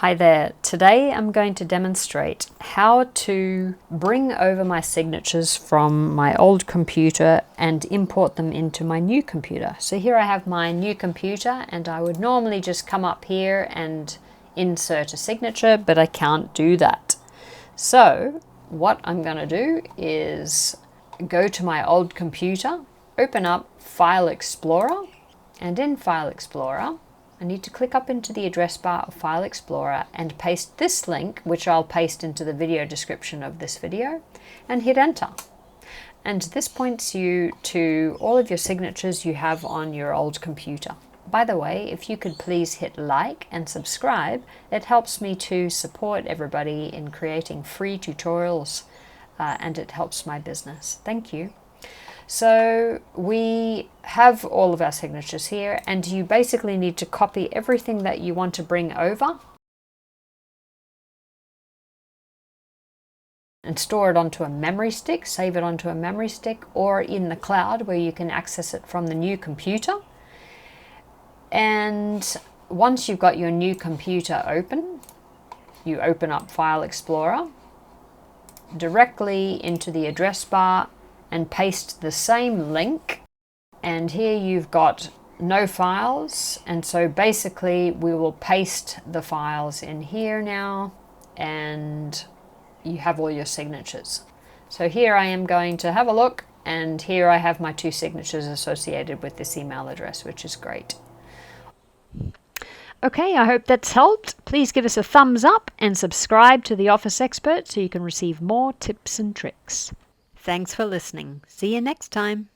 Hi there. Today I'm going to demonstrate how to bring over my signatures from my old computer and import them into my new computer. So here I have my new computer and I would normally just come up here and insert a signature, but I can't do that. So what I'm going to do is go to my old computer, open up File Explorer, and in File Explorer I need to click up into the address bar of File Explorer and paste this link, which I'll paste into the video description of this video, and hit enter. And this points you to all of your signatures you have on your old computer. By the way, if you could please hit like and subscribe, it helps me to support everybody in creating free tutorials and it helps my business. Thank you. So we have all of our signatures here, and you basically need to copy everything that you want to bring over and store it onto a memory stick, save it onto a memory stick, or in the cloud where you can access it from the new computer. And once you've got your new computer open, you open up File Explorer, directly into the address bar, and paste the same link. And here you've got no files, and so basically we will paste the files in here now, and you have all your signatures. So here I am going to have a look, and here I have my two signatures associated with this email address, which is great. Okay, I hope that's helped. Please give us a thumbs up and subscribe to The Office Expert so you can receive more tips and tricks. Thanks for listening. See you next time.